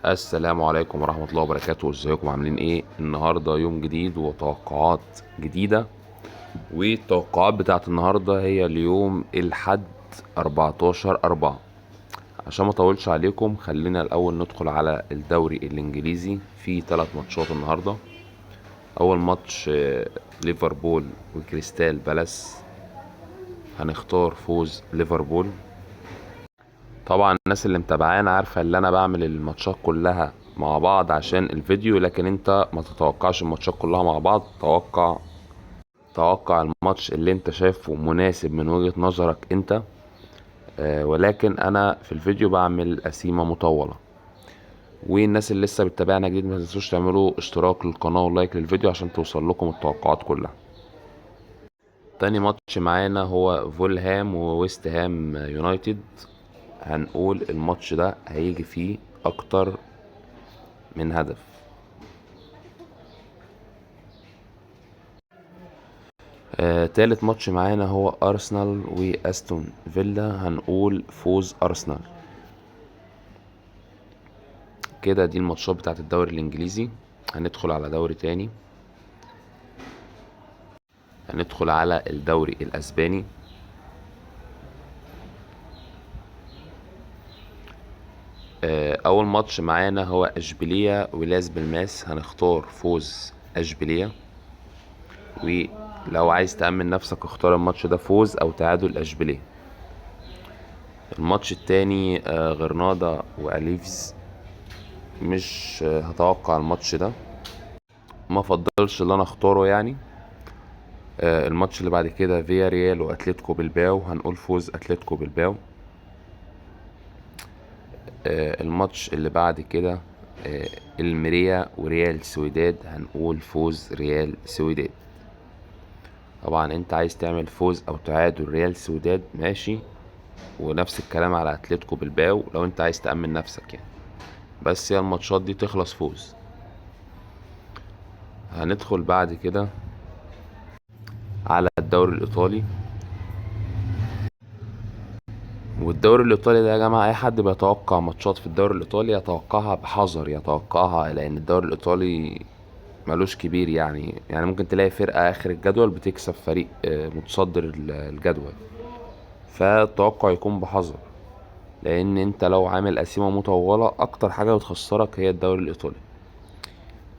السلام عليكم ورحمة الله وبركاته. ازيكم عاملين ايه؟ النهاردة يوم جديد وتوقعات جديدة. والتوقعات بتاعت النهاردة هي اليوم الحد 14/4. عشان ما اطولش عليكم خلينا الاول ندخل على الدوري الانجليزي. في 3 ماتشات النهاردة. اول ماتش ليفربول وكريستال بالاس. هنختار فوز ليفربول. طبعا الناس اللي متابعانا عارفة ان انا بعمل الماتشات كلها مع بعض عشان الفيديو، لكن انت ما تتوقعش الماتشات كلها مع بعض. توقع الماتش اللي انت شايفه مناسب من وجهة نظرك انت. ولكن انا في الفيديو بعمل قسيمة مطولة. والناس اللي لسه بتتابعنا جديد ما تنسوش تعملوا اشتراك للقناة ولايك للفيديو عشان توصل لكم التوقعات كلها. تاني ماتش معانا هو فولهام وويست هام يونايتد. هنقول الماتش ده هيجي فيه اكتر من هدف. تالت ماتش معانا هو ارسنال واستون فيلا. هنقول فوز ارسنال. كده دي الماتشات بتاعت الدوري الانجليزي. هندخل على دوري تاني. هندخل على الدوري الاسباني. اول ماتش معانا هو اشبيلية ولاس بالماس. هنختار فوز اشبيلية. ولو عايز تأمن نفسك اختار الماتش ده فوز او تعادل اشبيلية. الماتش التاني غرناطة واليفز. مش هتوقع الماتش ده. ما فضلش اللي انا اختاره يعني. الماتش اللي بعد كده فيا ريال واتلتيكو بالباو. هنقول فوز اتلتيكو بالباو. الماتش اللي بعد كده الميريا وريال سويداد. هنقول فوز ريال سويداد. طبعا انت عايز تعمل فوز او تعادل ريال سويداد ماشي، ونفس الكلام على اتلتيكو بالباو لو انت عايز تأمن نفسك يعني. بس هي الماتشات دي تخلص فوز. هندخل بعد كده على الدوري الايطالي. والدوري الايطالي ده يا جماعه اي حد بيتوقع ماتشات في الدوري الايطالي يتوقعها بحذر، يتوقعها لان الدوري الايطالي ملوش كبير يعني ممكن تلاقي فرقه اخر الجدول بتكسب فريق متصدر الجدول. فالتوقع يكون بحذر، لان انت لو عامل قسيمه مطوله اكتر حاجه بتخسرك هي الدوري الايطالي.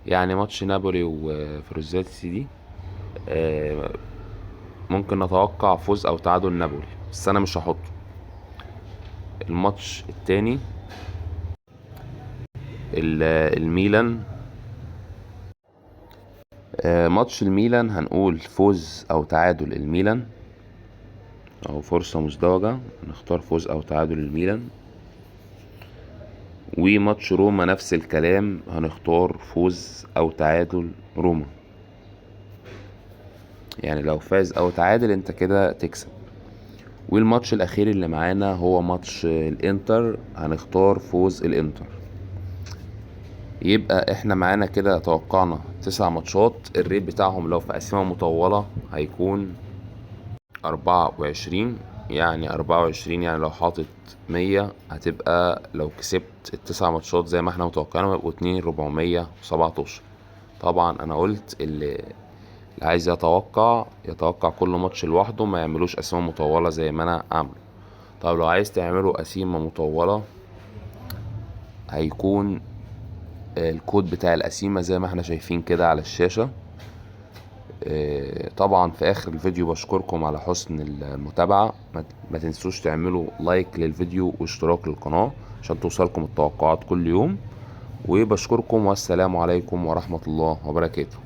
يعني ماتش نابولي وفروزيتي دي ممكن نتوقع فوز او تعادل نابولي، بس انا مش هحطه. الماتش التاني الميلان. ماتش الميلان هنقول فوز او تعادل الميلان، او فرصة مزدوجة نختار فوز او تعادل الميلان. وماتش روما نفس الكلام، هنختار فوز او تعادل روما. يعني لو فاز او تعادل انت كده تكسب. والماتش الاخير اللي معانا هو ماتش الانتر. هنختار فوز الانتر. يبقى احنا معانا كده توقعنا 9 ماتشات. الريت بتاعهم لو في قسيمة مطولة هيكون 24. يعني 24 يعني لو حاطط 100 هتبقى لو كسبت ال9 ماتشات زي ما احنا متوقعين هيبقوا 2417. طبعا انا قلت اللي عايز يتوقع كل ماتش لوحده، ما يعملوش قسيمة مطولة زي ما انا عامله. طب لو عايز تعملوا قسيمة مطولة هيكون الكود بتاع القسيمة زي ما احنا شايفين كده على الشاشة. طبعا في اخر الفيديو بشكركم على حسن المتابعة. ما تنسوش تعملوا لايك للفيديو واشتراك للقناة عشان توصلكم التوقعات كل يوم. وبشكركم والسلام عليكم ورحمة الله وبركاته.